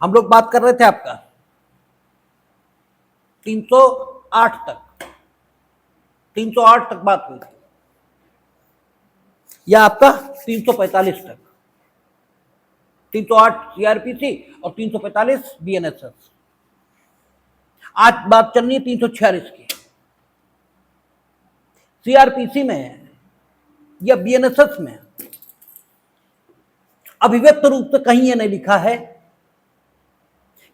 हम लोग बात कर रहे थे आपका 308 तक, 308 तक बात हुई थी, या आपका 345 तक, 308 सीआरपीसी और 345 बीएनएसएस। आज बात चलनी है 346 की। सीआरपीसी में या बीएनएसएस में अभिव्यक्त रूप से कहीं यह नहीं लिखा है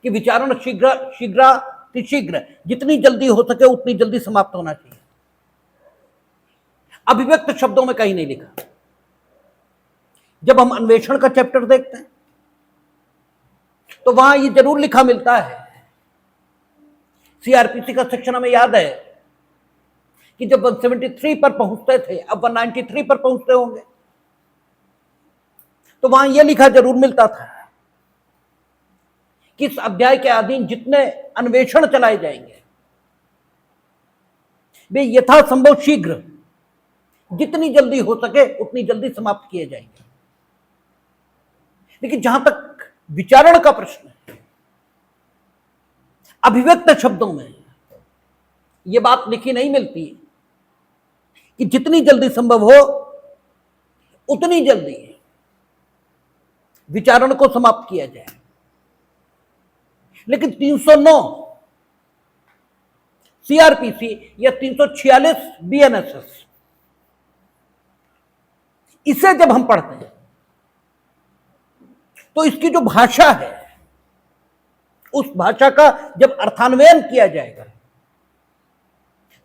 कि विचारण शीघ्र जितनी जल्दी हो सके उतनी जल्दी समाप्त होना चाहिए। अभिव्यक्त शब्दों में कहीं नहीं लिखा। जब हम अन्वेषण का चैप्टर देखते हैं तो वहां ये जरूर लिखा मिलता है, सीआरपीसी का सेक्शन हमें याद है कि जब 173 पर पहुंचते थे, अब 193 पर पहुंचते होंगे, तो वहां यह लिखा जरूर मिलता था कि इस अध्याय के अधीन जितने अन्वेषण चलाए जाएंगे वे यथासंभव शीघ्र, जितनी जल्दी हो सके उतनी जल्दी समाप्त किए जाएंगे। लेकिन जहां तक विचारण का प्रश्न है, अभिव्यक्त शब्दों में यह बात लिखी नहीं मिलती कि जितनी जल्दी संभव हो उतनी जल्दी विचारण को समाप्त किया जाए। लेकिन 309 सीआरपीसी या 346 बीएनएसएस, इसे जब हम पढ़ते हैं तो इसकी जो भाषा है, उस भाषा का जब अर्थान्वयन किया जाएगा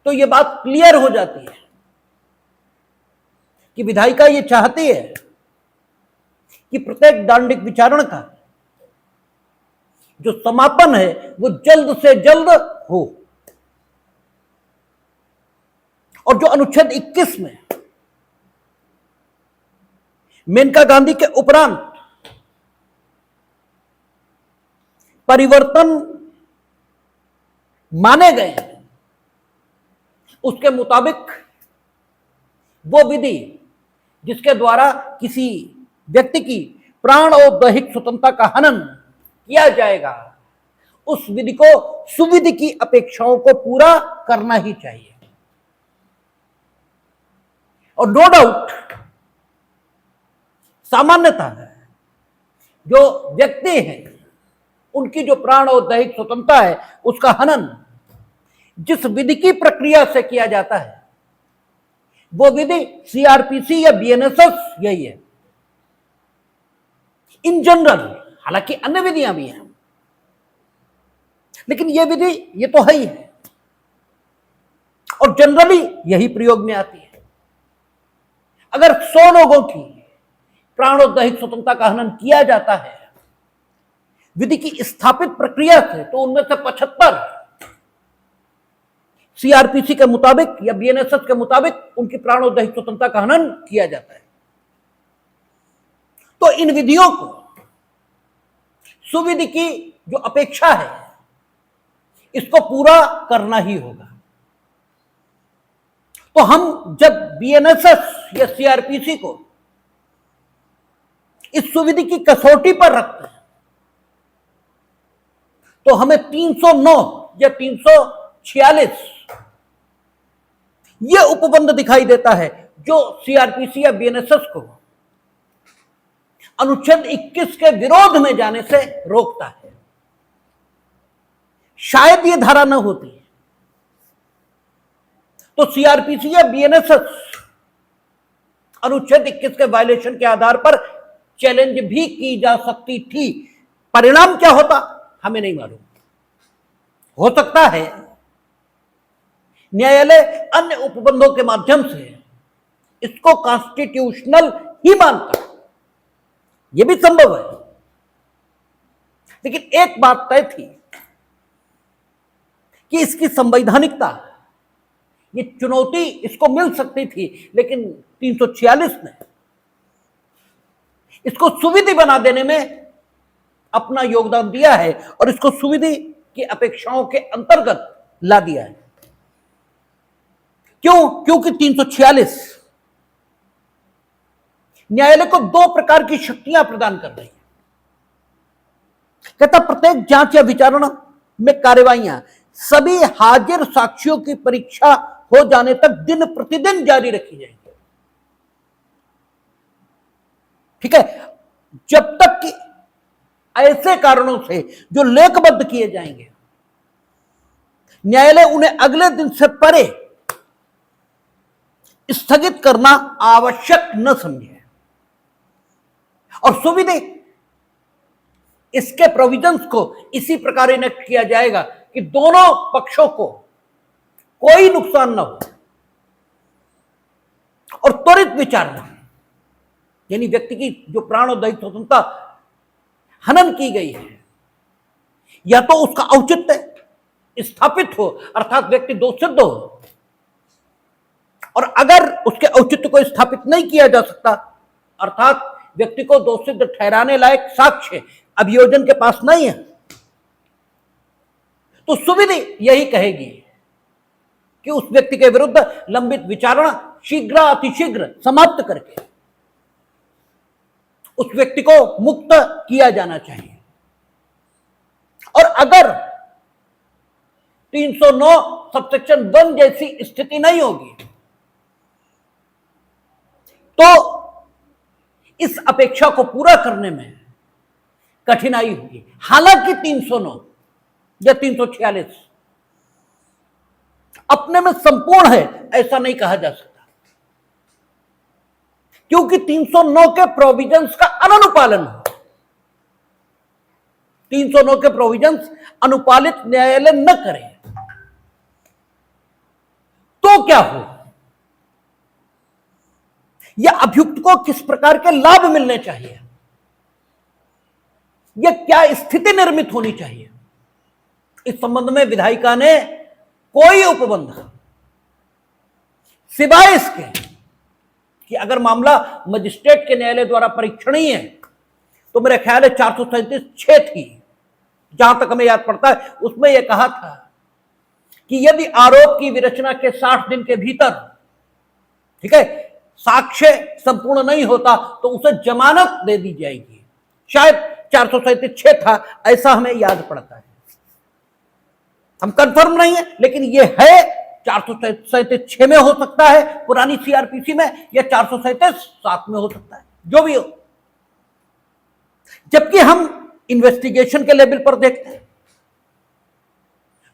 तो यह बात क्लियर हो जाती है कि विधायिका ये चाहती है कि प्रत्येक दांडिक विचारण का जो समापन है वो जल्द से जल्द हो। और जो अनुच्छेद 21 में मेनका गांधी के उपरांत परिवर्तन माने गए हैं, उसके मुताबिक वो विधि जिसके द्वारा किसी व्यक्ति की प्राण और दैहिक स्वतंत्रता का हनन किया जाएगा, उस विधि को सुविधि की अपेक्षाओं को पूरा करना ही चाहिए। और नो डाउट सामान्यतः जो व्यक्ति हैं उनकी जो प्राण और दैहिक स्वतंत्रता है उसका हनन जिस विधि की प्रक्रिया से किया जाता है वो विधि सीआरपीसी या बीएनएसएस यही है। इन जनरल हालांकि अन्य विधियां भी हैं, लेकिन यह विधि ये तो है ही है और जनरली यही प्रयोग में आती है। अगर 100 लोगों की प्राण और दैहिक स्वतंत्रता का हनन किया जाता है विधि की स्थापित प्रक्रिया से, तो उनमें से 75 सीआरपीसी के मुताबिक या बीएनएसएस के मुताबिक उनकी प्राण और दैहिक स्वतंत्रता का हनन किया जाता है। तो इन विधियों को सुविधि की जो अपेक्षा है इसको पूरा करना ही होगा। तो हम जब बीएनएसएस या सीआरपीसी को इस सुविधि की कसौटी पर रखते हैं तो हमें 309 या 346 यह उपबंध दिखाई देता है जो सीआरपीसी या बीएनएसएस को अनुच्छेद 21 के विरोध में जाने से रोकता है। शायद यह धारा न होती तो सीआरपीसी या बीएनएसएस अनुच्छेद 21 के वायलेशन के आधार पर चैलेंज भी की जा सकती थी। परिणाम क्या होता हमें नहीं मालूम। हो सकता है न्यायालय अन्य उपबंधों के माध्यम से इसको कॉन्स्टिट्यूशनल ही मानता, यह भी संभव है। लेकिन एक बात तय थी कि इसकी संवैधानिकता, ये चुनौती इसको मिल सकती थी, लेकिन 346 ने इसको सुविधि बना देने में अपना योगदान दिया है और इसको सुविधि की अपेक्षाओं के अंतर्गत ला दिया है। क्यों? क्योंकि 346 न्यायालय को दो प्रकार की शक्तियां प्रदान कर रही है। कहता प्रत्येक जांच या विचारणा में कार्यवाहियां सभी हाजिर साक्ष्यों की परीक्षा हो जाने तक दिन प्रतिदिन जारी रखी जाएगी। ठीक है, जब तक कि ऐसे कारणों से जो लेखबद्ध किए जाएंगे न्यायालय उन्हें अगले दिन से परे स्थगित करना आवश्यक न समझे। और सुविधे इसके प्रोविजंस को इसी प्रकार इनेक्ट किया जाएगा कि दोनों पक्षों को कोई नुकसान न हो और त्वरित विचारणा, यानी व्यक्ति की जो प्राण और दैहिक स्वतंत्रता हनन की गई है या तो उसका औचित्य स्थापित हो अर्थात व्यक्ति दोष सिद्ध हो, और अगर उसके औचित्य को स्थापित नहीं किया जा सकता अर्थात व्यक्ति को दोष सिद्ध ठहराने लायक साक्ष्य अभियोजन के पास नहीं है, तो सुविधि यही कहेगी कि उस व्यक्ति के विरुद्ध लंबित विचारणा शीघ्र अतिशीघ्र समाप्त करके उस व्यक्ति को मुक्त किया जाना चाहिए। और अगर 309 सबसेक्शन 1 जैसी स्थिति नहीं होगी तो इस अपेक्षा को पूरा करने में कठिनाई होगी। हालांकि 309 या 346 अपने में संपूर्ण है ऐसा नहीं कहा जा सकता, क्योंकि 309 के प्रोविजंस का अनुपालन हो। 309 के प्रोविजंस अनुपालित न्यायालय न करे तो क्या हो, या अभियुक्त को किस प्रकार के लाभ मिलने चाहिए, या क्या स्थिति निर्मित होनी चाहिए, इस संबंध में विधायिका ने कोई उपबंध सिवाय इसके कि अगर मामला मजिस्ट्रेट के न्यायालय द्वारा परीक्षणीय है तो मेरा ख्याल है 437(6) थी, जहां तक हमें याद पड़ता है उसमें यह कहा था कि यदि आरोप की विरचना के 60 दिन के भीतर, ठीक है, साक्ष्य संपूर्ण नहीं होता तो उसे जमानत दे दी जाएगी। शायद 437(6) था ऐसा हमें याद पड़ता है, हम कंफर्म नहीं है लेकिन यह है 437(6) में हो सकता है पुरानी सीआरपीसी में, या 437(7) में हो सकता है, जो भी हो। जबकि हम इन्वेस्टिगेशन के लेवल पर देखते हैं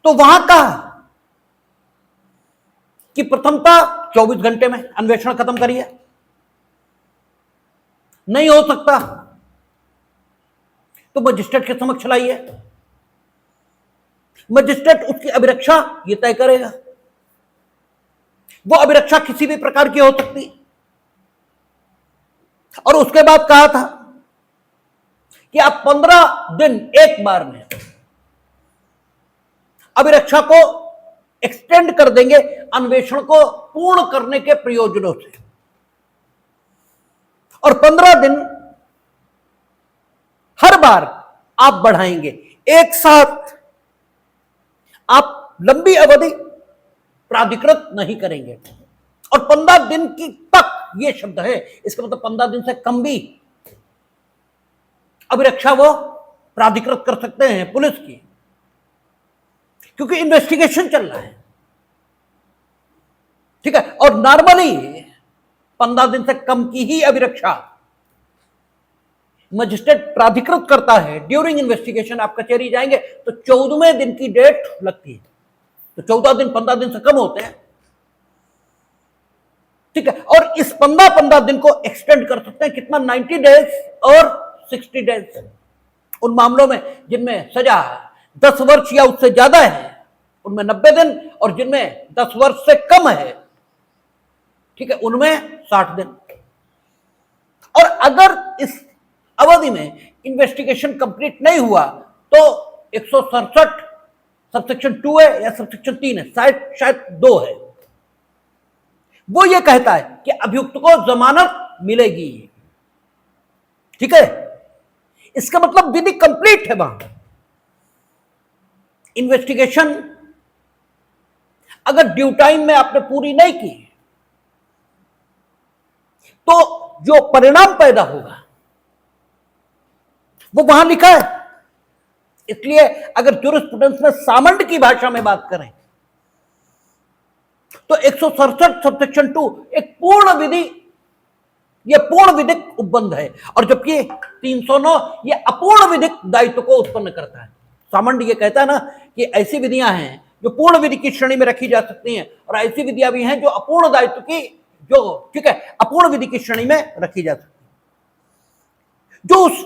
तो वहां कहा कि प्रथमता 24 घंटे में अन्वेषण खत्म करिए, नहीं हो सकता तो मजिस्ट्रेट के समक्ष लाइए, मजिस्ट्रेट उसकी अभिरक्षा ये तय करेगा। वो अभिरक्षा किसी भी प्रकार की हो सकती। और उसके बाद कहा था कि आप 15 दिन एक बार में अभिरक्षा को एक्सटेंड कर देंगे अन्वेषण को पूर्ण करने के प्रयोजनों से, और 15 दिन हर बार आप बढ़ाएंगे। एक साथ आप लंबी अवधि प्राधिकृत नहीं करेंगे, और 15 दिन की तक ये शब्द है, इसका मतलब 15 दिन से कम भी अभिरक्षा वो प्राधिकृत कर सकते हैं पुलिस की, क्योंकि इन्वेस्टिगेशन चल रहा है। ठीक है, और नॉर्मली 15 दिन से कम की ही अभिरक्षा मजिस्ट्रेट प्राधिकृत करता है। ड्यूरिंग इन्वेस्टिगेशन आप कचहरी जाएंगे तो 14वें दिन की डेट लगती है, तो 14 दिन 15 दिन से कम होते हैं। ठीक है, और इस 15 दिन को एक्सटेंड कर सकते हैं कितना, 90 डेज और 60 डेज उन मामलों में जिनमें सजा 10 वर्ष या उससे ज्यादा है उनमें 90 दिन, और जिनमें 10 वर्ष से कम है, ठीक है, उनमें 60 दिन। और अगर इस अवधि में इन्वेस्टिगेशन कंप्लीट नहीं हुआ तो 167 सबसेक्शन 2 है या सबसेक्शन 3 है, शायद 2 है, वो ये कहता है कि अभियुक्त को जमानत मिलेगी। ठीक है, इसका मतलब विधि कंप्लीट है। वहां इन्वेस्टिगेशन अगर ड्यू टाइम में आपने पूरी नहीं की तो जो परिणाम पैदा होगा वो वहां लिखा है इसलिए अगर ज्यूरिस्प्रूडेंस में सामंड की भाषा में बात करें तो 167 सबसेक्शन 2 एक पूर्ण विधि, यह पूर्ण विधिक उपबंध है, और जबकि 309 यह अपूर्ण विधिक दायित्व को उत्पन्न करता है। सामंड यह कहता है ना कि ऐसी विधियां हैं जो पूर्ण विधि की श्रेणी में रखी जा सकती हैं, और ऐसी विधियां भी हैं जो अपूर्ण दायित्व की, जो ठीक है, अपूर्ण विधि की श्रेणी में रखी जा सकती है, जो उस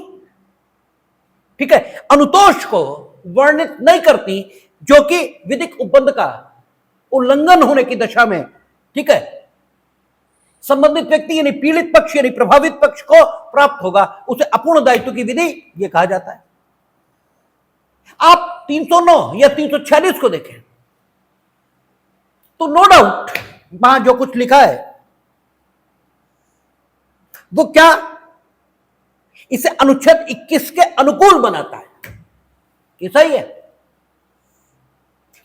ठीक है अनुतोष को वर्णित नहीं करती, जो कि विधिक उपबंध का उल्लंघन होने की दशा में ठीक है संबंधित व्यक्ति यानी पीड़ित पक्ष यानी प्रभावित पक्ष को प्राप्त होगा, उसे अपूर्ण दायित्व की विधि यह कहा जाता है। आप 309 या 346 को देखें तो नो डाउट वहां जो कुछ लिखा है वो क्या इसे अनुच्छेद 21 के अनुकूल बनाता है कि सही है,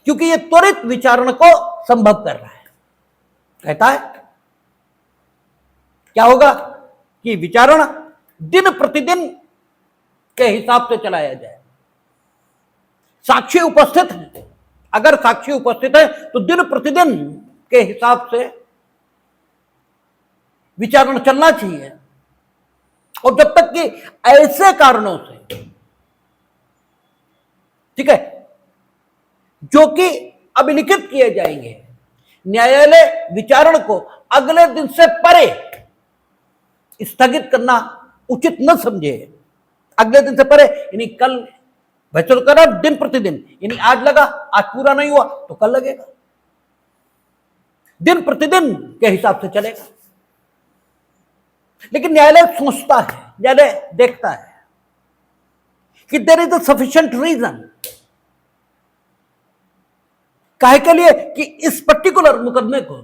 क्योंकि यह त्वरित विचारण को संभव कर रहा है। कहता है क्या होगा कि विचारण दिन प्रतिदिन के हिसाब से चलाया जाए। साक्षी उपस्थित है, अगर साक्षी उपस्थित है तो दिन प्रतिदिन के हिसाब से विचारण चलना चाहिए, और जब तक कि ऐसे कारणों से ठीक है जो कि अभिलिखित किए जाएंगे, न्यायालय विचारण को अगले दिन से परे स्थगित करना उचित न समझे। अगले दिन से परे यानी कल वैसे तो करा दिन प्रतिदिन, यानी आज लगा, आज पूरा नहीं हुआ तो कल लगेगा, दिन प्रतिदिन के हिसाब से चलेगा। लेकिन न्यायालय सोचता है, न्यायालय देखता है कि there is a sufficient reason, काहे के लिए कि इस पर्टिकुलर मुकदमे को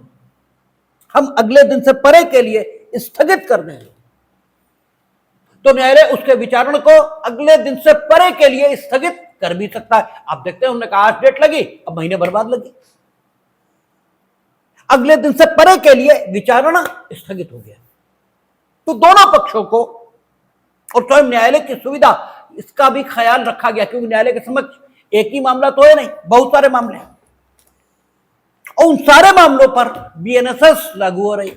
हम अगले दिन से परे के लिए स्थगित कर दें, तो न्यायालय उसके विचारण को अगले दिन से परे के लिए स्थगित कर भी सकता है। आप देखते हैं उन्होंने कहा आज डेट लगी, अब महीने भर बाद लगी, अगले दिन से परे के लिए विचारण स्थगित हो गया। तो दोनों पक्षों को और स्वयं न्यायालय की सुविधा इसका भी ख्याल रखा गया, क्योंकि न्यायालय के समक्ष एक ही मामला तो है नहीं, बहुत सारे मामले हैं, और उन सारे मामलों पर बीएनएसएस लागू हो रही,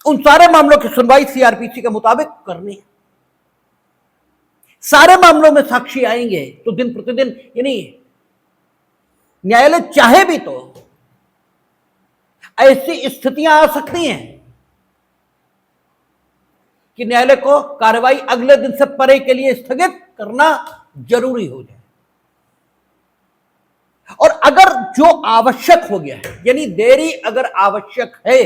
उन सारे मामलों की सुनवाई सीआरपीसी के मुताबिक करनी है। सारे मामलों में साक्षी आएंगे तो दिन प्रतिदिन, यानी न्यायालय चाहे भी तो ऐसी स्थितियां आ सकती हैं कि न्यायालय को कार्रवाई अगले दिन से परे के लिए स्थगित करना जरूरी हो जाए, और अगर जो आवश्यक हो गया है, यानी देरी अगर आवश्यक है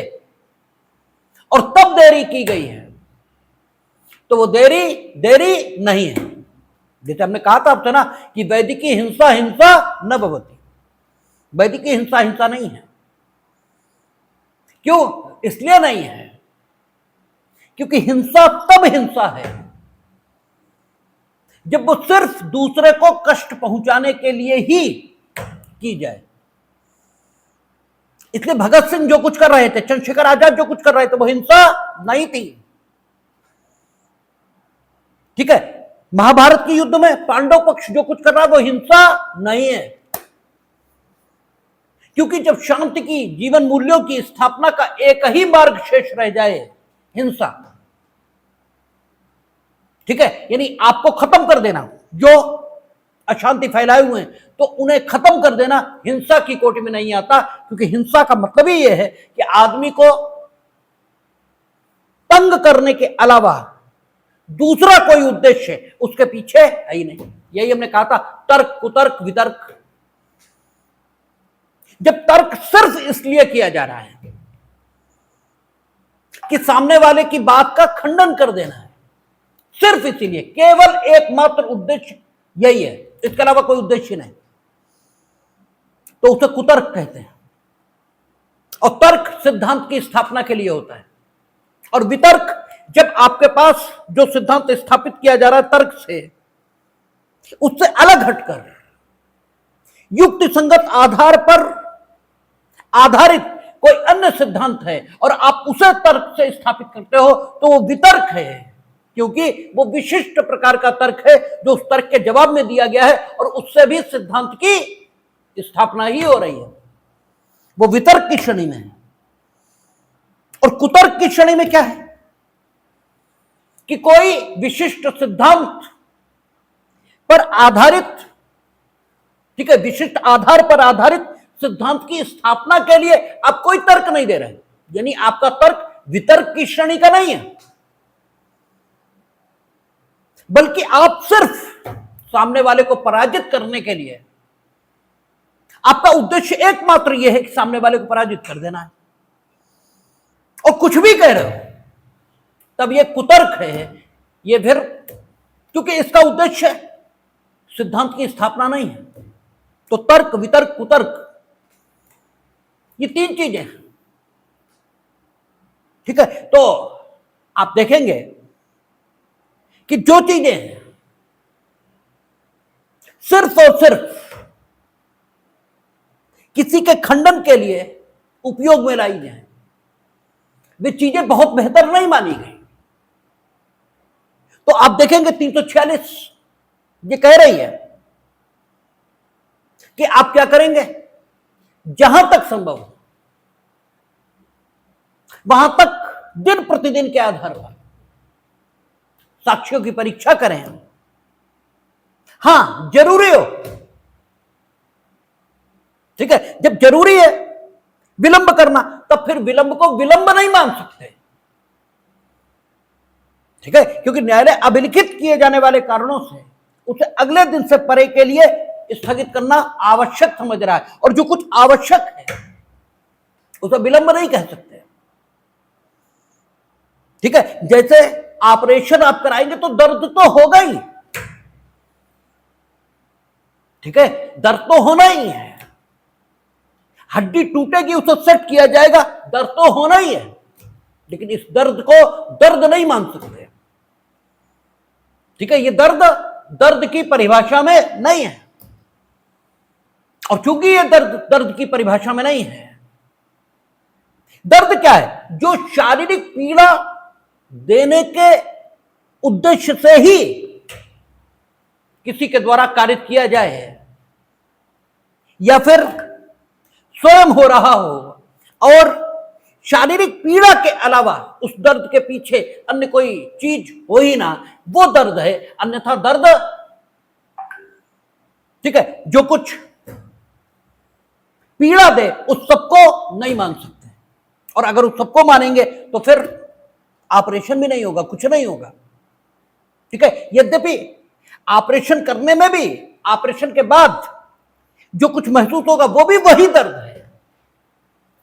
और तब देरी की गई है तो वो देरी नहीं है। जैसे हमने कहा था आपसे ना कि वैदिकी हिंसा हिंसा न भवति, वैदिकी हिंसा हिंसा नहीं है। क्यों? इसलिए नहीं है क्योंकि हिंसा तब हिंसा है जब वो सिर्फ दूसरे को कष्ट पहुंचाने के लिए ही की जाए। इसलिए भगत सिंह जो कुछ कर रहे थे, चंद्रशेखर आजाद जो कुछ कर रहे थे, वो हिंसा नहीं थी। ठीक है, महाभारत के युद्ध में पांडव पक्ष जो कुछ कर रहा है वो हिंसा नहीं है, क्योंकि जब शांति की, जीवन मूल्यों की स्थापना का एक ही मार्ग शेष रह जाए, हिंसा, ठीक है, यानी आपको खत्म कर देना, जो अशांति फैलाए हुए हैं तो उन्हें खत्म कर देना हिंसा की कोटि में नहीं आता, क्योंकि हिंसा का मतलब ही यह है कि आदमी को तंग करने के अलावा दूसरा कोई उद्देश्य उसके पीछे है ही नहीं। यही हमने कहा था, तर्क कुतर्क वितर्क। जब तर्क सिर्फ इसलिए किया जा रहा है कि सामने वाले की बात का खंडन कर देना है, सिर्फ इसीलिए, केवल एकमात्र उद्देश्य यही है, इसके अलावा कोई उद्देश्य नहीं, तो उसे कुतर्क कहते हैं। और तर्क सिद्धांत की स्थापना के लिए होता है, और वितर्क जब आपके पास जो सिद्धांत स्थापित किया जा रहा है तर्क से, उससे अलग हटकर युक्ति संगत आधार पर आधारित कोई अन्य सिद्धांत है और आप उसे तर्क से स्थापित करते हो, तो वो वितर्क है। क्योंकि वो विशिष्ट प्रकार का तर्क है जो उस तर्क के जवाब में दिया गया है और उससे भी सिद्धांत की स्थापना ही हो रही है। वो वितर्क की श्रेणी में है। और कुतर्क की श्रेणी में क्या है कि कोई विशिष्ट सिद्धांत पर आधारित, ठीक है, विशिष्ट आधार पर आधारित सिद्धांत की स्थापना के लिए आप कोई तर्क नहीं दे रहे, यानी आपका तर्क वितर्क की श्रेणी का नहीं है, बल्कि आप सिर्फ सामने वाले को पराजित करने के लिए, आपका उद्देश्य एकमात्र यह है कि सामने वाले को पराजित कर देना है और कुछ भी कह रहे हो, तब यह कुतर्क है। यह फिर, क्योंकि इसका उद्देश्य सिद्धांत की स्थापना नहीं है। तो तर्क, वितर्क, कुतर्क, ये तीन चीजें हैं, ठीक है। तो आप देखेंगे कि जो चीजें सिर्फ और सिर्फ किसी के खंडन के लिए उपयोग में लाई जाए, वे चीजें बहुत बेहतर नहीं मानी गई। तो आप देखेंगे 346 ये कह रही है कि आप क्या करेंगे, जहां तक संभव हो वहां तक दिन प्रतिदिन के आधार पर साक्ष्यों की परीक्षा करें। हां, जरूरी हो, ठीक है, जब जरूरी है विलंब करना, तब फिर विलंब को विलंब नहीं मान सकते, ठीक है, क्योंकि न्यायालय अभिलिखित किए जाने वाले कारणों से उसे अगले दिन से परे के लिए स्थगित करना आवश्यक समझ रहा है, और जो कुछ आवश्यक है उसे विलंब नहीं कह सकते, ठीक है। जैसे ऑपरेशन आप कराएंगे तो दर्द तो होगा ही, ठीक है, दर्द तो होना ही है। हड्डी टूटेगी, उसे सेट किया जाएगा, दर्द तो होना ही है, लेकिन इस दर्द को दर्द नहीं मान सकते, ठीक है। ये दर्द दर्द की परिभाषा में नहीं है, और चूंकि ये दर्द दर्द की परिभाषा में नहीं है, दर्द क्या है, जो शारीरिक पीड़ा देने के उद्देश्य से ही किसी के द्वारा कारित किया जाए, या फिर स्वयं हो रहा हो और शारीरिक पीड़ा के अलावा उस दर्द के पीछे अन्य कोई चीज हो ही ना, वो दर्द है। अन्यथा दर्द, ठीक है, जो कुछ पीड़ा दे उस सबको नहीं मान सकते, और अगर उस सबको मानेंगे तो फिर ऑपरेशन भी नहीं होगा, कुछ नहीं होगा, ठीक है। यद्यपि ऑपरेशन करने में भी, ऑपरेशन के बाद जो कुछ महसूस होगा वो भी वही दर्द है,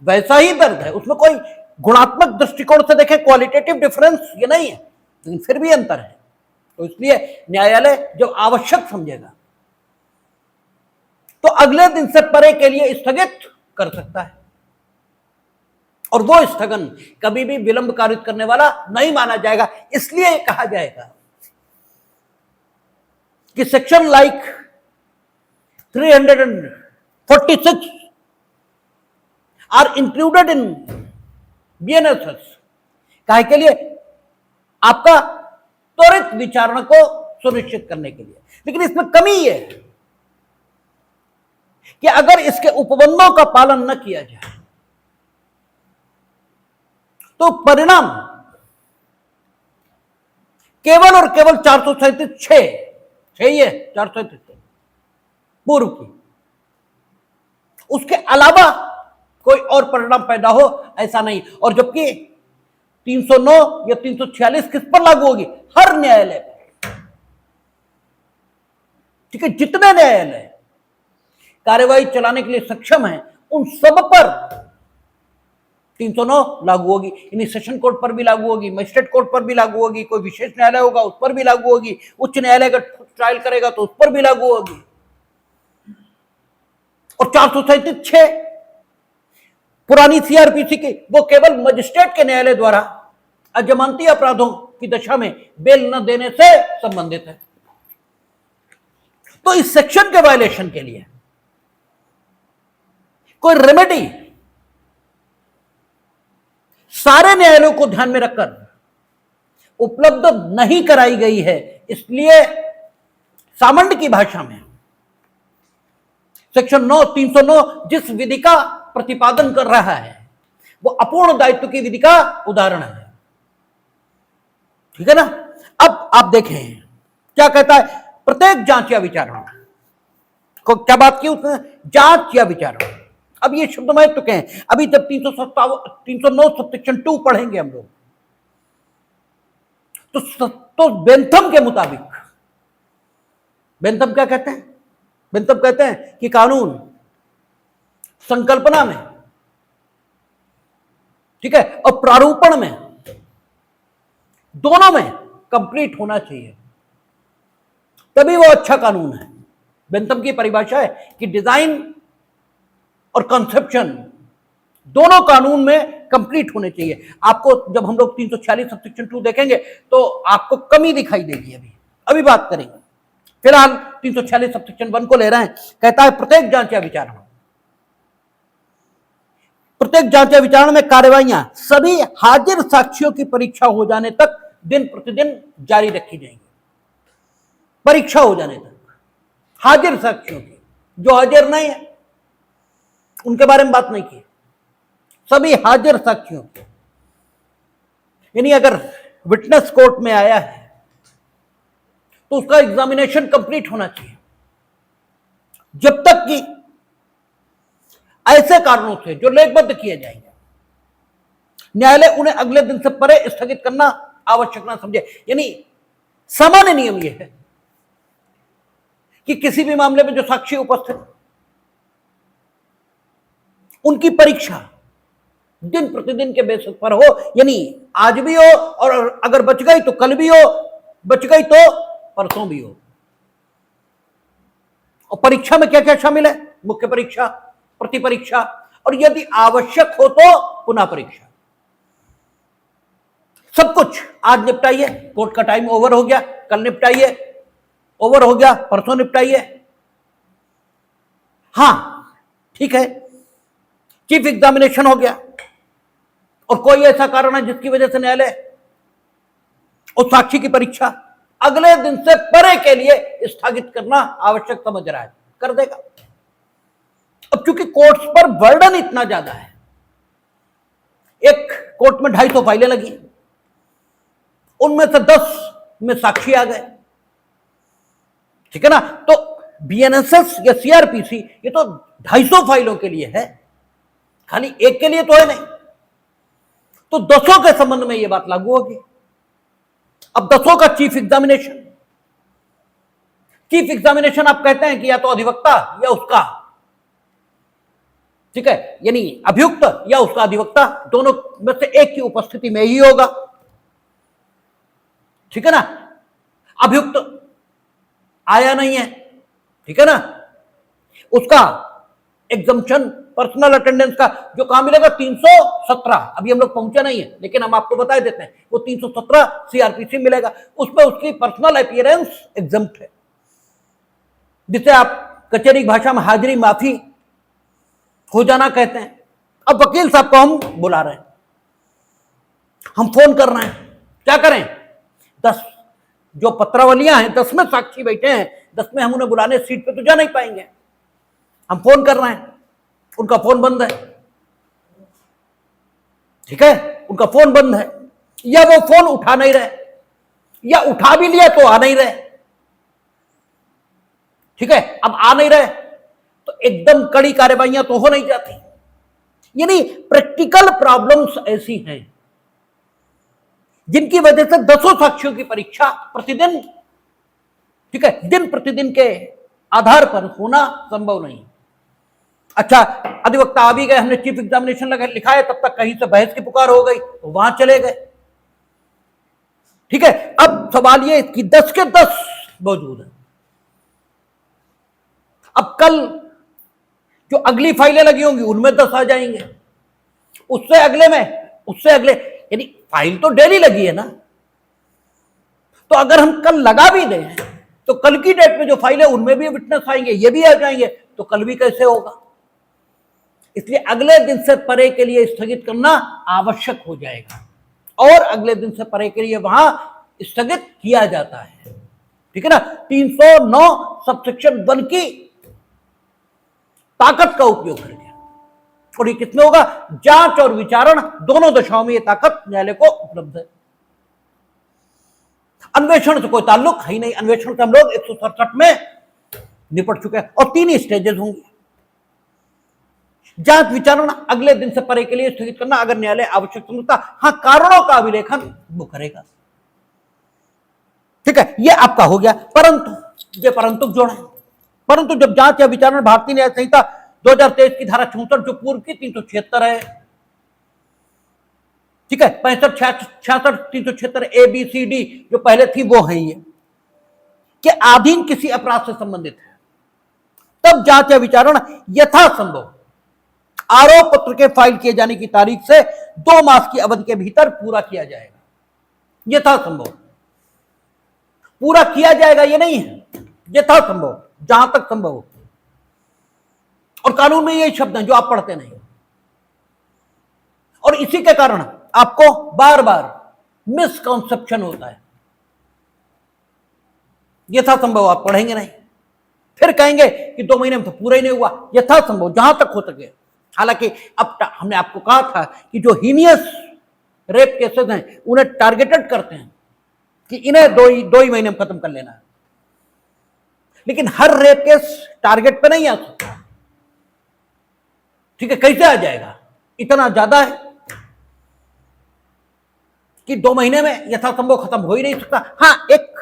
वैसा ही दर्द है, उसमें कोई गुणात्मक दृष्टिकोण से देखें क्वालिटेटिव डिफरेंस ये नहीं है, लेकिन फिर भी अंतर है। तो इसलिए न्यायालय जब आवश्यक समझेगा तो अगले दिन से परे के लिए स्थगित कर सकता है, और वो स्थगन कभी भी विलंब कारित करने वाला नहीं माना जाएगा। इसलिए कहा जाएगा कि section like 346 are included in BNSS, काहे के लिए, आपका त्वरित विचारणा को सुनिश्चित करने के लिए। लेकिन इसमें कमी यह है कि अगर इसके उपबंधों का पालन न किया जाए तो परिणाम केवल और केवल 437(6) ही है, 437 पूर्व की, उसके अलावा कोई और परिणाम पैदा हो ऐसा नहीं। और जबकि 309 या 346 किस पर लागू होगी, हर न्यायालय पर, ठीक है, जितने न्यायालय कार्यवाही चलाने के लिए सक्षम हैं उन सब पर 309 लागू होगी। यानी सेशन कोर्ट पर भी लागू होगी, मजिस्ट्रेट कोर्ट पर भी लागू होगी, कोई विशेष न्यायालय होगा उस पर भी लागू होगी, उच्च न्यायालय का ट्रायल करेगा तो उस पर भी लागू होगी। और 437(6) पुरानी सीआरपीसी की, वो केवल मजिस्ट्रेट के न्यायालय द्वारा अजमानती अपराधों की दशा में बेल न देने से संबंधित है। तो इस सेक्शन के वायलेशन के लिए कोई रेमेडी सारे न्यायालयों को ध्यान में रखकर उपलब्ध नहीं कराई गई है। इसलिए सामान्य की भाषा में सेक्शन 9 309 जिस विधि का प्रतिपादन कर रहा है वो अपूर्ण दायित्व की विधि का उदाहरण है। ठीक है ना। अब आप देखें क्या कहता है, प्रत्येक जांच या विचारणा को क्या बात की उसने, जांच या विचारणा। अब ये शब्द महत्व के हैं। अभी जब 309 सबसेक्शन 2 पढ़ेंगे हम लोग तो बेंथम के मुताबिक, बेंथम क्या कहते हैं, बेंथम कहते हैं कि कानून संकल्पना में, ठीक है, और प्रारूपण में, दोनों में कंप्लीट होना चाहिए, तभी वो अच्छा कानून है। बेंथम की परिभाषा है कि डिजाइन और कंसेप्शन दोनों कानून में कंप्लीट होने चाहिए। आपको जब हम लोग 346 सबसेक्शन 2 देखेंगे तो आपको कमी दिखाई देगी। अभी बात करेंगे। फिलहाल 346 सबसेक्शन 1 को ले रहे हैं। कहता है प्रत्येक जांच या विचारणा, प्रत्येक जांच या विचारणा में कार्यवाहियां सभी हाजिर साक्ष्यों की परीक्षा हो जाने तक दिन प्रतिदिन जारी रखी जाएंगी। परीक्षा हो जाने तक हाजिर साक्ष्यों की, जो हाजिर नहीं है उनके बारे में बात नहीं की, सभी हाजिर साक्ष्यों की। यानी अगर विटनेस कोर्ट में आया है तो उसका एग्जामिनेशन कंप्लीट होना चाहिए। जब तक कि ऐसे कारणों से जो लेखबद्ध किए जाएंगे न्यायालय उन्हें अगले दिन से परे स्थगित करना आवश्यक ना समझे। यानी सामान्य नियम यह है कि किसी भी मामले में जो साक्षी उपस्थित, उनकी परीक्षा दिन प्रतिदिन के बेसिस पर हो। यानी आज भी हो और अगर बच गई तो कल भी हो, बच गई तो परसों भी हो। और परीक्षा में क्या क्या शामिल है, मुख्य परीक्षा, प्रति परीक्षा, और यदि आवश्यक हो तो पुनः परीक्षा। सब कुछ आज निपटाइए, कोर्ट का टाइम ओवर हो गया, कल निपटाइए, ओवर हो गया, परसों निपटाइए। हां ठीक है, चीफ एग्जामिनेशन हो गया और कोई ऐसा कारण है जिसकी वजह से न्यायालय उस साक्षी की परीक्षा अगले दिन से परे के लिए स्थगित करना आवश्यक समझ रहा है, कर देगा। अब चूंकि कोर्ट्स पर बर्डन इतना ज्यादा है, एक कोर्ट में 250 फाइलें लगी, उनमें से 10 में साक्षी आ गए, ठीक है ना। तो बीएनएसएस या सीआरपीसी ये तो 250 फाइलों के लिए है, खाली एक के लिए तो है नहीं। तो 10 के संबंध में यह बात लागू होगी। अब 10 का चीफ एग्जामिनेशन, चीफ एग्जामिनेशन आप कहते हैं कि या तो अधिवक्ता या उसका, ठीक है, यानी अभियुक्त या उसका अधिवक्ता, दोनों में से एक की उपस्थिति में ही होगा, ठीक है ना। अभियुक्त आया नहीं है, ठीक है ना, उसका एग्जम्पशन पर्सनल अटेंडेंस का जो कहां मिलेगा 317, अभी हम लोग पहुंचे नहीं है लेकिन हम आपको बता देते हैं, वो 317 सीआरपीसी मिलेगा। उसमें उसकी पर्सनल अपीयरेंस एग्जम्प्ट है, जिसे आप कचहरी भाषा में हाजिरी माफी हो जाना कहते हैं। अब वकील साहब को हम बुला रहे हैं, हम फोन कर रहे हैं, क्या करें, 10 जो पत्रावलियां हैं, 10 में साक्षी बैठे हैं, 10 में हम उन्हें बुलाने सीट पे तो जा नहीं पाएंगे। हम फोन कर रहे हैं, उनका फोन बंद है, ठीक है, उनका फोन बंद है, या वो फोन उठा नहीं रहे, या उठा भी लिया तो आ नहीं रहे, ठीक है। अब आ नहीं रहे तो एकदम कड़ी कार्यवाहियां तो हो नहीं जाती। यानी प्रैक्टिकल प्रॉब्लम्स ऐसी हैं जिनकी वजह से 10 साक्षियों की परीक्षा प्रतिदिन, ठीक है, दिन प्रतिदिन के आधार पर होना संभव नहीं। अच्छा, अधिवक्ता आ भी गए, हमने चीफ एग्जामिनेशन लिखा है, तब तक कहीं से बहस की पुकार हो गई तो वहां चले गए, ठीक है। अब सवाल ये कि 10 के 10 मौजूद है। अब कल जो अगली फाइलें लगी होंगी उनमें 10 आ जाएंगे, उससे अगले में, उससे अगले, यानी फाइल तो डेली लगी है ना। तो अगर हम कल लगा भी दें तो कल की डेट में जो फाइल है उनमें भी विटनेस आएंगे, ये भी आ जाएंगे, तो कल भी कैसे होगा। इसलिए अगले दिन से परे के लिए स्थगित करना आवश्यक हो जाएगा। और अगले दिन से परे के लिए वहां स्थगित किया जाता है। ठीक है ना। 309 सबसेक्शन 1 की ताकत का उपयोग करके, और ये कितने होगा, जांच और विचारण दोनों दशाओं में ये ताकत न्यायालय को उपलब्ध है। अन्वेषण से कोई ताल्लुक है ही नहीं, अन्वेषण का हम लोग 167 में निपट चुके हैं, और 3 ही स्टेजेस होंगे। जांच विचारण अगले दिन से परे के लिए स्थगित करना अगर न्यायालय आवश्यक समझता, हाँ कारणों का अभिलेखन वो करेगा। ठीक है, ये आपका हो गया। परंतु ये परंतु जोड़ा है, परंतु जब जांच या विचारण भारतीय न्याय संहिता 2023 की धारा 64 जो पूर्व की 376 है, ठीक है, 65, 66, 376 ABCD जो पहले थी वो है, ये कि अधीन किसी अपराध से संबंधित है, तब जांच या विचारण यथासंभव आरोप पत्र के फाइल किए जाने की तारीख से 2 मास की अवधि के भीतर पूरा किया जाएगा। यथासंभव पूरा किया जाएगा, ये नहीं है, यथासंभव, जहां तक संभव हो। और कानून में यही शब्द हैं जो आप पढ़ते नहीं, और इसी के कारण आपको बार बार मिसकॉन्सेप्शन होता है। यथासंभव आप पढ़ेंगे नहीं, फिर कहेंगे कि 2 महीने में तो पूरा ही नहीं हुआ। यथासंभव जहां तक हो सके। हालांकि अब हमने आपको कहा था कि जो हीनियस रेप केसेस हैं उन्हें टारगेटेड करते हैं कि इन्हें दो ही महीने में खत्म कर लेना है, लेकिन हर रेप केस टारगेट पे नहीं आ सकता। ठीक है, कैसे आ जाएगा, इतना ज्यादा है कि 2 महीने में यथासंभव खत्म हो ही नहीं सकता। हाँ, एक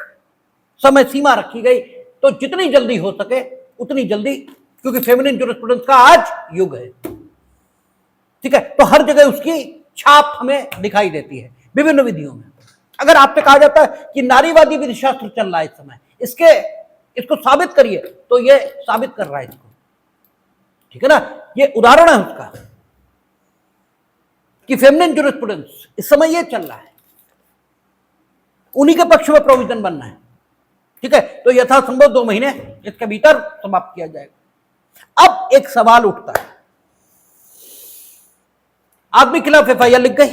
समय सीमा रखी गई, तो जितनी जल्दी हो सके उतनी जल्दी, क्योंकि फेमिनिन ज्यूरिस्प्रूडेंस का आज युग है। ठीक है, तो हर जगह उसकी छाप हमें दिखाई देती है विभिन्न विधियों में। अगर आपसे कहा जाता है कि नारीवादी विधि शास्त्र चल रहा है इस समय, इसको साबित करिए, तो ये साबित कर रहा है इसको। ठीक है ना, ये उदाहरण है उसका कि फेमिनिन ज्यूरिस्प्रूडेंस इस समय ये चल रहा है, उन्हीं के पक्ष में प्रोविजन बनना है। ठीक है, तो यथासंभव 2 महीने इसके भीतर समाप्त किया जाएगा। अब एक सवाल उठता है, आदमी खिलाफ FIR लिख गई,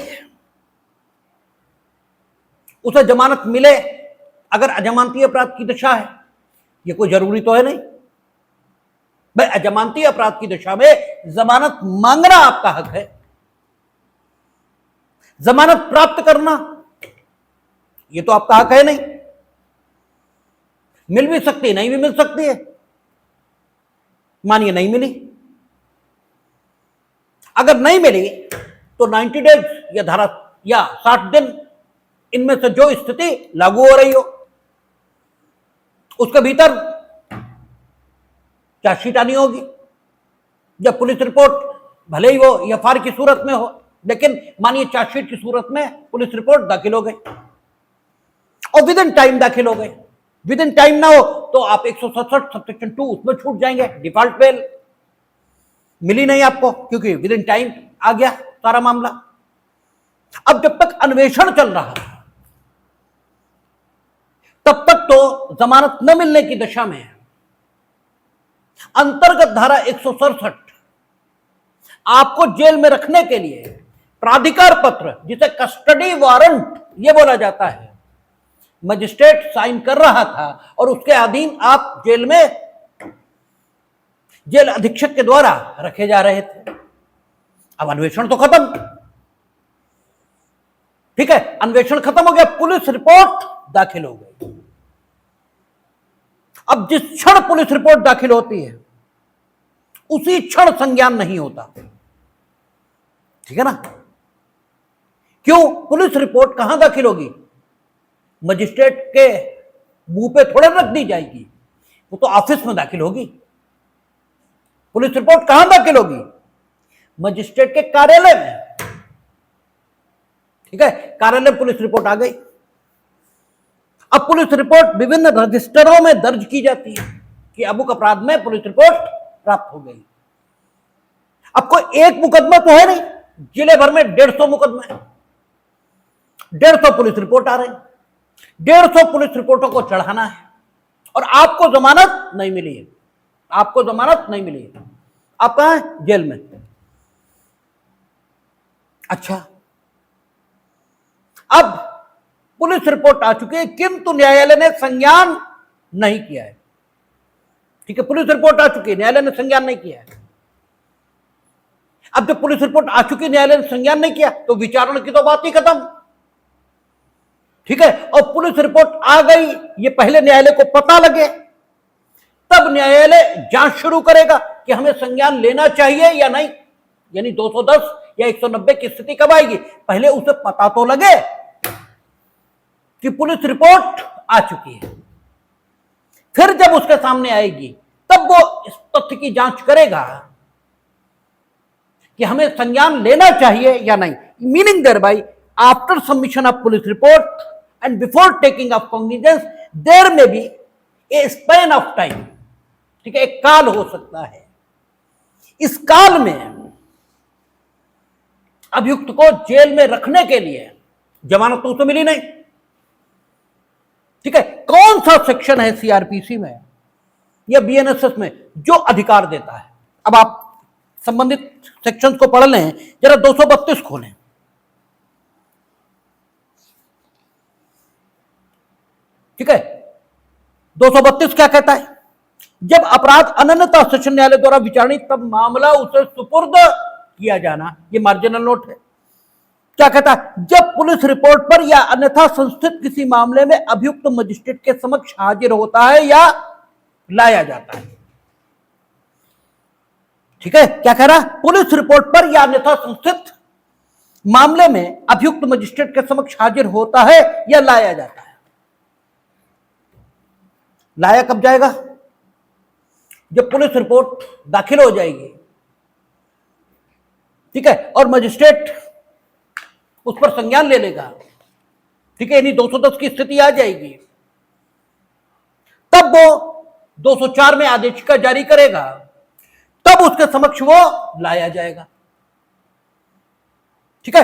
उसे जमानत मिले अगर अजमानती अपराध की दशा है, ये कोई जरूरी तो है नहीं भाई। अजमानती अपराध की दशा में जमानत मांगना आपका हक है, जमानत प्राप्त करना ये तो आपका हक है नहीं। मिल भी सकती है, नहीं भी मिल सकती है। मानिए नहीं मिली, अगर नहीं मिली तो 90 डेज या धारा या 60 दिन, इनमें से जो स्थिति लागू हो रही हो उसके भीतर चार्जशीट आनी होगी। जब पुलिस रिपोर्ट भले ही वो FIR की सूरत में हो, लेकिन मानिए चार्जशीट की सूरत में पुलिस रिपोर्ट दाखिल हो गई और विद इन टाइम दाखिल हो गई, विद इन टाइम ना हो तो आप 167 सबसेक्शन 2 उसमें छूट जाएंगे, डिफॉल्ट बेल मिली नहीं आपको, क्योंकि विद इन टाइम आ गया सारा मामला। अब जब तक अन्वेषण चल रहा है तब तक तो जमानत न मिलने की दशा में अंतर्गत धारा 167 आपको जेल में रखने के लिए प्राधिकार पत्र, जिसे कस्टडी वारंट ये बोला जाता है, मजिस्ट्रेट साइन कर रहा था और उसके अधीन आप जेल में जेल अधीक्षक के द्वारा रखे जा रहे थे। अब अन्वेषण तो खत्म, ठीक है, अन्वेषण खत्म हो गया, पुलिस रिपोर्ट दाखिल हो गई। अब जिस क्षण पुलिस रिपोर्ट दाखिल होती है उसी क्षण संज्ञान नहीं होता, ठीक है ना। क्यों? पुलिस रिपोर्ट कहां दाखिल होगी? मजिस्ट्रेट के मुंह पे थोड़े रख दी जाएगी, वो तो ऑफिस में दाखिल होगी। पुलिस रिपोर्ट कहां दाखिल होगी? मजिस्ट्रेट के कार्यालय में, ठीक है, कार्यालय में पुलिस रिपोर्ट आ गई। अब पुलिस रिपोर्ट विभिन्न रजिस्टरों में दर्ज की जाती है कि अमुक अपराध में पुलिस रिपोर्ट प्राप्त हो गई। अब कोई एक मुकदमा तो है नहीं, जिले भर में 150 मुकदमे, 150 पुलिस रिपोर्ट आ रही, 150 पुलिस रिपोर्टों को चढ़ाना है और आपको जमानत नहीं मिली है, आपको जमानत नहीं मिली है, आप कहां हैं? जेल में। अच्छा, अब पुलिस रिपोर्ट आ चुकी है, किंतु न्यायालय ने संज्ञान नहीं किया है। ठीक है, पुलिस रिपोर्ट आ चुकी है, न्यायालय ने संज्ञान नहीं किया है। अब जब पुलिस रिपोर्ट आ चुकी, न्यायालय ने संज्ञान नहीं किया, तो विचारण की तो बात ही खत्म। ठीक है, और पुलिस रिपोर्ट आ गई, ये पहले न्यायालय को पता लगे, तब न्यायालय जांच शुरू करेगा कि हमें संज्ञान लेना चाहिए या नहीं। यानी 210 या 190 की स्थिति कब आएगी? पहले उसे पता तो लगे कि पुलिस रिपोर्ट आ चुकी है, फिर जब उसके सामने आएगी तब वो इस तथ्य की जांच करेगा कि हमें संज्ञान लेना चाहिए या नहीं। Meaning there by after submission of police report and before taking of cognizance there may be a span of time. ठीक है, एक काल हो सकता है। इस काल में अभियुक्त को जेल में रखने के लिए जमानत तो उसे मिली नहीं। ठीक है, कौन सा सेक्शन है सीआरपीसी में या बीएनएसएस में जो अधिकार देता है? अब आप संबंधित सेक्शंस को पढ़ लें, जरा 232 खोलें। ठीक है, 232 क्या कहता है? जब अपराध अनन्यता सेशन न्यायालय द्वारा विचारणीय, तब मामला उसे सुपुर्द किया जाना। ये मार्जिनल नोट है। क्या कहता है? जब पुलिस रिपोर्ट पर या अन्यथा संस्थित किसी मामले में अभियुक्त मजिस्ट्रेट के समक्ष हाजिर होता है या लाया जाता है। ठीक है, क्या कह रहा? पुलिस रिपोर्ट पर या अन्यथा संस्थित मामले में अभियुक्त मजिस्ट्रेट के समक्ष हाजिर होता है या लाया जाता है। लाया कब जाएगा? जब पुलिस रिपोर्ट दाखिल हो जाएगी। ठीक है, और मजिस्ट्रेट उस पर संज्ञान ले लेगा। ठीक है, यानी 210 की स्थिति आ जाएगी, तब वो 204 में आदेशिका जारी करेगा, तब उसके समक्ष वो लाया जाएगा। ठीक है,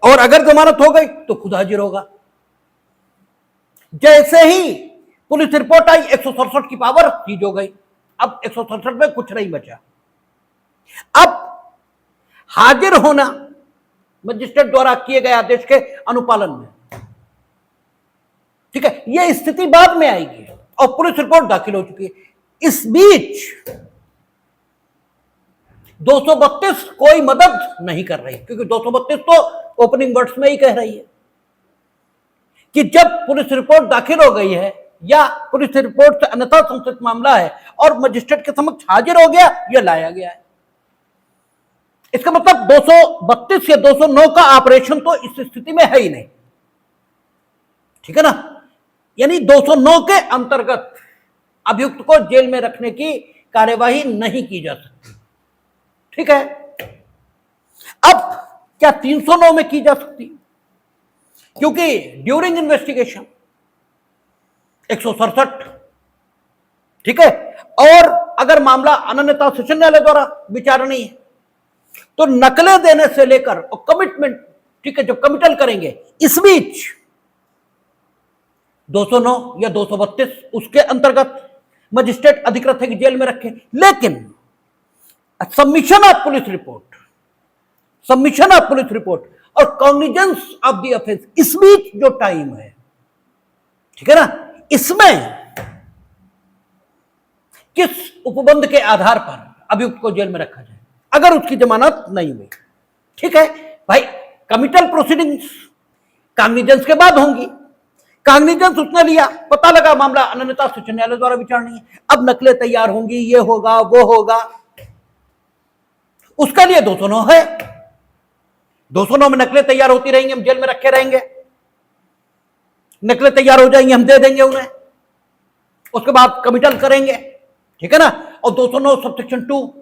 और अगर जमानत हो गई तो खुद हाजिर होगा। जैसे ही पुलिस रिपोर्ट आई, 167 की पावर चीज हो गई। अब 167 में कुछ नहीं बचा। अब हाजिर होना मजिस्ट्रेट द्वारा किए गए आदेश के अनुपालन में। ठीक है, यह स्थिति बाद में आएगी और पुलिस रिपोर्ट दाखिल हो चुकी है। इस बीच 232 कोई मदद नहीं कर रही, क्योंकि 232 तो ओपनिंग वर्ड्स में ही कह रही है कि जब पुलिस रिपोर्ट दाखिल हो गई है या पुलिस रिपोर्ट से अन्यथा संस्थित मामला है और मजिस्ट्रेट के समक्ष हाजिर हो गया या लाया गया है। इसका मतलब 232 या 209 का ऑपरेशन तो इस स्थिति में है ही नहीं। ठीक है ना? यानी 209 के अंतर्गत अभियुक्त को जेल में रखने की कार्यवाही नहीं की जा सकती। ठीक है, अब क्या 309 में की जा सकती? क्योंकि ड्यूरिंग इन्वेस्टिगेशन 167। ठीक है, और अगर मामला अनन्यता सेशन न्यायालय द्वारा विचारणीय है तो नकलें देने से लेकर और कमिटमेंट, ठीक है, जब कमिटल करेंगे, इस बीच 209 या 232 उसके अंतर्गत मजिस्ट्रेट अधिकृत है कि जेल में रखे। लेकिन सबमिशन ऑफ पुलिस रिपोर्ट और कॉग्निजेंस ऑफ द ऑफेंस, इस बीच जो टाइम है, ठीक है ना, इसमें किस उपबंध के आधार पर अभियुक्त को जेल में रखा जाए अगर उसकी जमानत नहीं हुई? ठीक है भाई, कमिटल प्रोसीडिंग्स कॉग्निजेंस के बाद होंगी। कॉग्निजेंस उसने लिया, पता लगा मामला अनन्यता सेशन न्यायालय द्वारा विचारणीय है, अब नकलें तैयार होंगी, ये होगा वो होगा, उसका लिए 209 है। 209 में नकलें तैयार होती रहेंगी, हम जेल में रखे रहेंगे, नकलें तैयार हो जाएंगी, हम दे देंगे उन्हें, उसके बाद कमिटल करेंगे। ठीक है ना? और 209 सबसेक्शन 2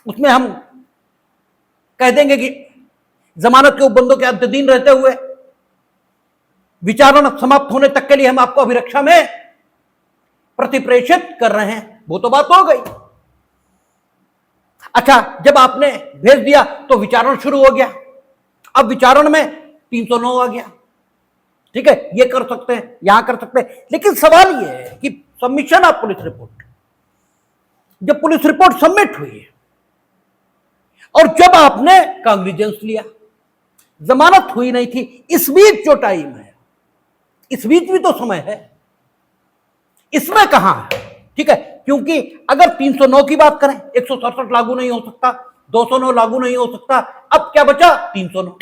उसमें हम कह देंगे कि जमानत के उपबंधों के अधीन रहते हुए विचारण समाप्त होने तक के लिए हम आपको अभिरक्षा में प्रतिप्रेषित कर रहे हैं। वो तो बात हो गई। अच्छा, जब आपने भेज दिया तो विचारण शुरू हो गया। अब विचारण में 309 आ गया। ठीक है, ये कर सकते हैं, यहां कर सकते हैं, लेकिन सवाल ये है कि सबमिशन ऑफ पुलिस रिपोर्ट, जब पुलिस रिपोर्ट सबमिट हुई और जब आपने कॉग्निजेंस लिया, जमानत हुई नहीं थी, इस बीच जो टाइम है, इस बीच भी तो समय है, इसमें कहां है? ठीक है, क्योंकि अगर 309 की बात करें, 167 लागू नहीं हो सकता, 209 लागू नहीं हो सकता, अब क्या बचा? 309।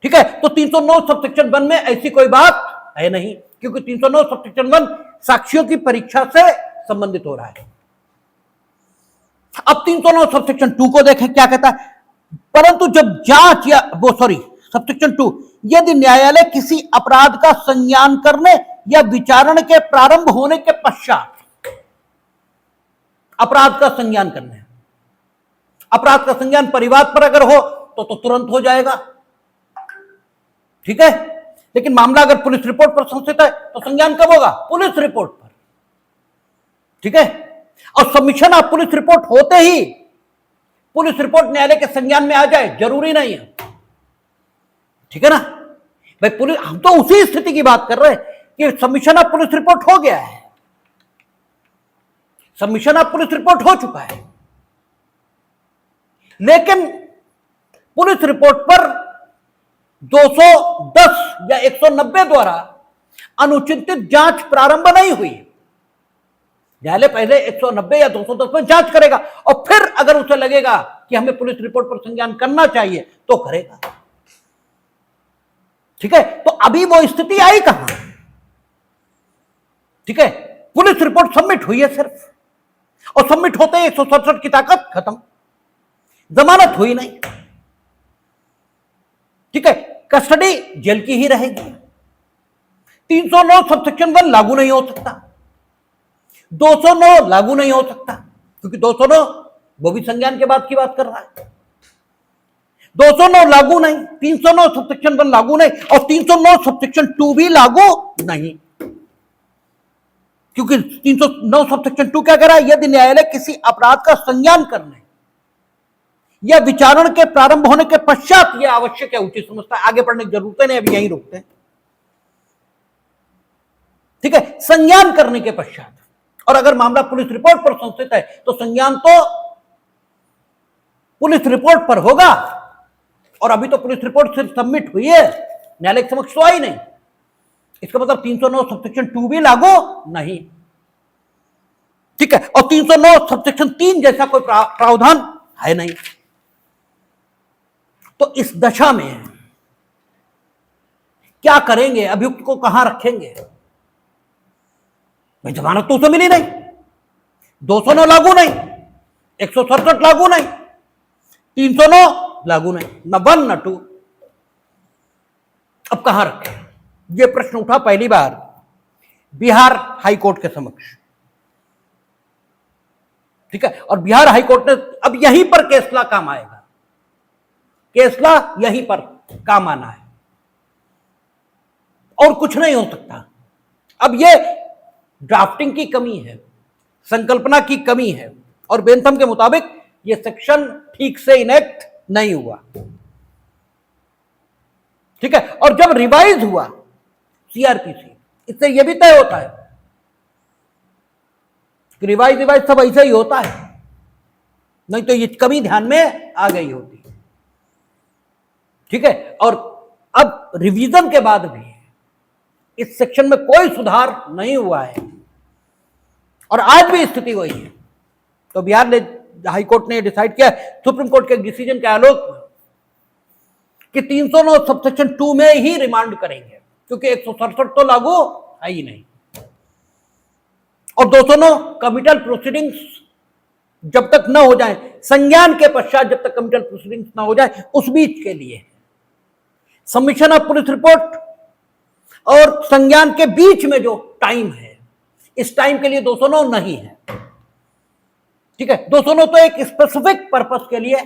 ठीक है, तो 309 सबसेक्शन 1 में ऐसी कोई बात है नहीं, क्योंकि 309 सबसेक्शन 1 साक्ष्यों की परीक्षा से संबंधित हो रहा है। अब 309 सबसेक्शन 2 को देखें, क्या कहता है? परंतु जब जांच या सबसेक्शन 2, यदि न्यायालय किसी अपराध का संज्ञान करने या विचारण के प्रारंभ होने के पश्चात, अपराध का संज्ञान करने, अपराध का संज्ञान परिवाद पर अगर हो तो तुरंत हो जाएगा, ठीक है, लेकिन मामला अगर पुलिस रिपोर्ट पर संस्थित है तो संज्ञान कब होगा? पुलिस रिपोर्ट पर, ठीक है। और सबमिशन ऑफ पुलिस रिपोर्ट होते ही पुलिस रिपोर्ट न्यायालय के संज्ञान में आ जाए जरूरी नहीं है, ठीक है ना भाई। पुलिस, हम तो उसी स्थिति की बात कर रहे हैं कि सबमिशन ऑफ पुलिस रिपोर्ट हो गया है, सबमिशन ऑफ पुलिस रिपोर्ट हो चुका है, लेकिन पुलिस रिपोर्ट पर 210 या 190 द्वारा अनुचित जांच प्रारंभ नहीं हुई। न्यायालय पहले 190 या 210 में जांच करेगा और फिर अगर उसे लगेगा कि हमें पुलिस रिपोर्ट पर संज्ञान करना चाहिए तो करेगा, ठीक है। तो अभी वो स्थिति आई कहां? ठीक है, पुलिस रिपोर्ट सबमिट हुई है सिर्फ, और सबमिट होते ही 167 की ताकत खत्म, जमानत हुई नहीं, ठीक है, कस्टडी जेल की ही रहेगी। 309 सबसेक्शन 1 लागू नहीं हो सकता, 209 लागू नहीं हो सकता, क्योंकि 209 वो भी संज्ञान के बाद की बात कर रहा है। 209 लागू नहीं, 309 सबसेक्शन 1 लागू नहीं, और 309 सबसेक्शन 2 भी लागू नहीं, क्योंकि 309 सबसेक्शन 2 क्या कह रहा है? यदि न्यायालय किसी अपराध का संज्ञान करने या विचारण के प्रारंभ होने के पश्चात यह आवश्यक है, उचित समझता है, आगे पढ़ने की जरूरत नहीं, अभी यहीं रोकते हैं, ठीक है, संज्ञान करने के पश्चात। और अगर मामला पुलिस रिपोर्ट पर संस्थित है तो संज्ञान तो पुलिस रिपोर्ट पर होगा, और अभी तो पुलिस रिपोर्ट सिर्फ सबमिट हुई है, न्यायालय के समक्ष तो आई नहीं, इसका मतलब 309 सबसेक्शन 2 भी लागू नहीं, ठीक है, और 309 सबसेक्शन 3 जैसा कोई प्रावधान है नहीं। तो इस दशा में क्या करेंगे? अभियुक्त को कहां रखेंगे? भाई जमानत तो उसे मिली नहीं, 209 लागू नहीं, 167 लागू नहीं, 309 लागू नहीं, न 1 न 2, अब कहां रखें? यह प्रश्न उठा पहली बार बिहार हाईकोर्ट के समक्ष, ठीक है, और बिहार हाईकोर्ट ने, अब यहीं पर केसला काम आएगा, केसला यहीं पर काम आना है, और कुछ नहीं हो सकता। अब यह ड्राफ्टिंग की कमी है, संकल्पना की कमी है, और बेंथम के मुताबिक यह सेक्शन ठीक से इनेक्ट नहीं हुआ, ठीक है। और जब रिवाइज हुआ सीआरपीसी, इससे यह भी तय होता है कि रिवाइज सब ऐसा ही होता है, नहीं तो ये कमी ध्यान में आ गई होती, ठीक है। और अब रिवीजन के बाद भी इस सेक्शन में कोई सुधार नहीं हुआ है, और आज भी स्थिति वही है। तो बिहार ने, हाईकोर्ट ने डिसाइड किया सुप्रीम कोर्ट के डिसीजन के आलोक में कि 309 सबसेक्शन 2 में ही रिमांड करेंगे, क्योंकि 167 तो लागू है ही नहीं, और 209 कमिटल प्रोसीडिंग्स जब तक न हो जाए, संज्ञान के पश्चात जब तक कमिटल प्रोसीडिंग्स न हो जाए, उस बीच के लिए सबमिशन ऑफ पुलिस रिपोर्ट और संज्ञान के बीच में जो टाइम है, इस टाइम के लिए 209 नहीं है, ठीक है। 209 तो एक स्पेसिफिक पर्पस के लिए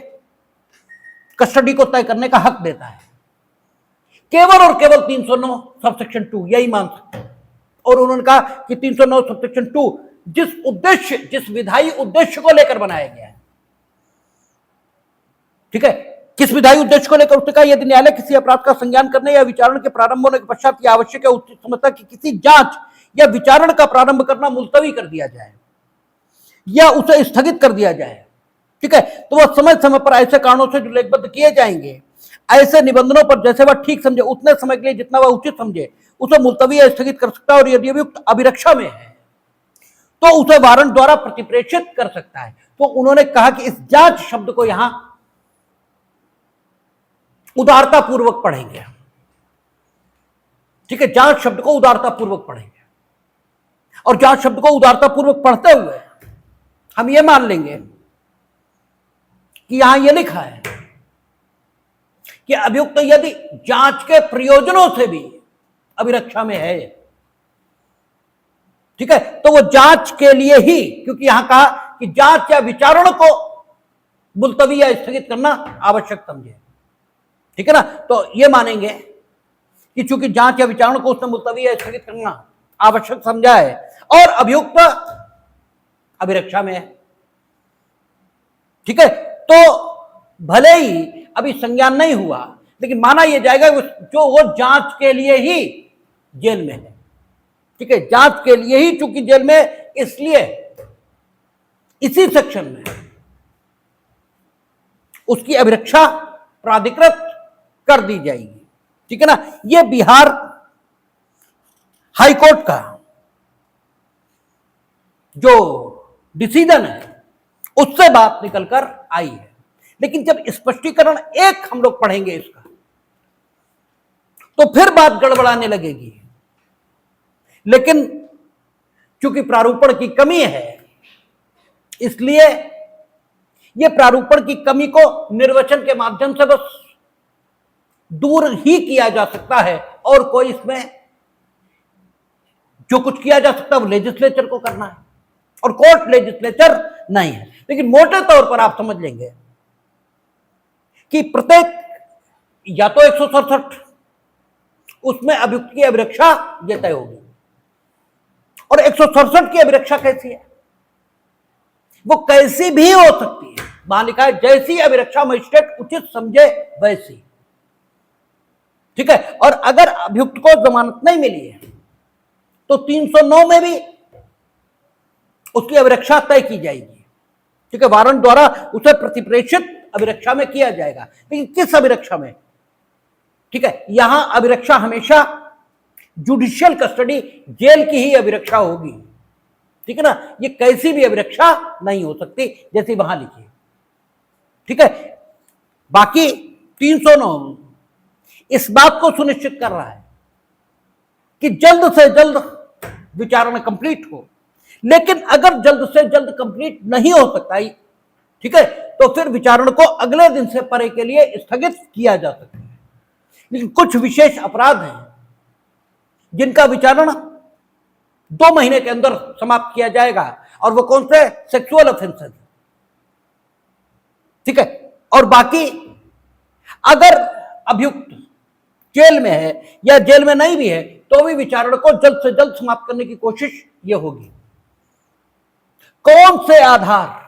कस्टडी को तय करने का हक देता है, केवल और केवल 309 सबसेक्शन 2 यही मान सकते हैं। और उन्होंने कहा कि 309 सबसेक्शन 2 जिस उद्देश्य, जिस विधायी उद्देश्य को लेकर बनाया गया है, ठीक है, किस विधायी उद्देश्य को लेकर, उसने कहा यदि न्यायालय किसी अपराध का संज्ञान करने या विचारण के प्रारंभ होने के पश्चात यह आवश्यक है, उचित समझता कि किसी जांच या विचारण का प्रारंभ करना मुलतवी कर दिया जाए या उसे स्थगित कर दिया जाए, ठीक है, तो वह समय समय पर ऐसे कारणों से जो लेखबद्ध किए जाएंगे ऐसे निबंधनों पर जैसे वह ठीक समझे उतने समय के लिए जितना वह उचित समझे उसे मुलतवी या स्थगित कर सकता है, और यदि अभियुक्त अभिरक्षा में है तो उसे वारंट द्वारा प्रतिप्रेषित कर सकता है। तो उन्होंने कहा कि इस जांच शब्द को यहां उदारता पूर्वक पढ़ेंगे, ठीक है, जांच शब्द को उदारता पूर्वक पढ़ेंगे, और जांच शब्द को उदारता पूर्वक पढ़ते हुए हम ये मान लेंगे कि यहां ये लिखा है कि अभियुक्त यदि जांच के प्रयोजनों से भी अभिरक्षा में है, ठीक है, तो वो जांच के लिए ही, क्योंकि यहां कहा कि जांच या विचारण को मुलतवी या स्थगित करना आवश्यक समझे, ठीक है ना, तो ये मानेंगे कि चूंकि जांच या विचारण को उसने मुलतवी या स्थगित करना आवश्यक समझा है और अभियुक्त अभिरक्षा में है, ठीक है, तो भले ही अभी संज्ञान नहीं हुआ लेकिन माना यह जाएगा जो वो जांच के लिए ही जेल में है, ठीक है, जांच के लिए ही चूंकि जेल में, इसलिए इसी सेक्शन में उसकी अभिरक्षा प्राधिकृत कर दी जाएगी, ठीक है ना। यह बिहार हाईकोर्ट का जो डिसीजन है उससे बात निकलकर आई है, लेकिन जब स्पष्टीकरण एक हम लोग पढ़ेंगे इसका तो फिर बात गड़बड़ाने लगेगी। लेकिन चूंकि प्रारूपण की कमी है इसलिए यह प्रारूपण की कमी को निर्वचन के माध्यम से बस दूर ही किया जा सकता है, और कोई इसमें जो कुछ किया जा सकता है वो लेजिस्लेचर को करना है, और कोर्ट लेजिस्लेचर नहीं है। लेकिन मोटे तौर पर आप समझ लेंगे कि प्रत्येक या तो 167 उसमें अभियुक्त की अभिरक्षा यह तय होगी, और 167 की अभिरक्षा कैसी है, वो कैसी भी हो सकती है, वहां लिखा है जैसी अभिरक्षा मजिस्ट्रेट उचित समझे वैसी, ठीक है। और अगर अभियुक्त को जमानत नहीं मिली है तो 309 में भी उसकी अभिरक्षा तय की जाएगी, ठीक है, वारंट द्वारा उसे प्रतिप्रेषित अभिरक्षा में किया जाएगा। लेकिन किस अभिरक्षा में, ठीक है, यहां अभिरक्षा हमेशा जुडिशियल कस्टडी जेल की ही अभिरक्षा होगी, ठीक है ना, ये कैसी भी अभिरक्षा नहीं हो सकती जैसी वहां लिखी है, ठीक है। बाकी 309 इस बात को सुनिश्चित कर रहा है कि जल्द से जल्द विचारणा कंप्लीट हो, लेकिन अगर जल्द से जल्द कंप्लीट नहीं हो सकता, ठीक है, तो फिर विचारण को अगले दिन से परे के लिए स्थगित किया जा सकता है। लेकिन कुछ विशेष अपराध हैं जिनका विचारण 2 महीने के अंदर समाप्त किया जाएगा, और वो कौन से, सेक्सुअल ऑफेंसेस, ठीक है। और बाकी अगर अभियुक्त जेल में है या जेल में नहीं भी है तो भी विचारण को जल्द से जल्द समाप्त करने की कोशिश यह होगी। कौन से आधार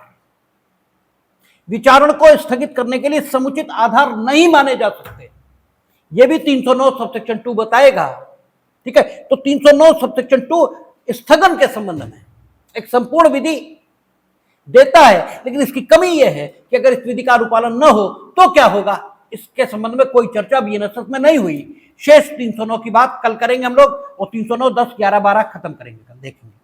विचारण को स्थगित करने के लिए समुचित आधार नहीं माने जा सकते, यह भी 309 सबसेक्शन 2 बताएगा, ठीक है। तो 309 सबसेक्शन 2 स्थगन के संबंध में एक संपूर्ण विधि देता है, लेकिन इसकी कमी यह है कि अगर इस विधि का अनुपालन न हो तो क्या होगा, इसके संबंध में कोई चर्चा बीएनएसएस में नहीं हुई। शेष 309 की बात कल करेंगे हम लोग, और 309, 10, 11, 12 खत्म करेंगे, कल देखेंगे।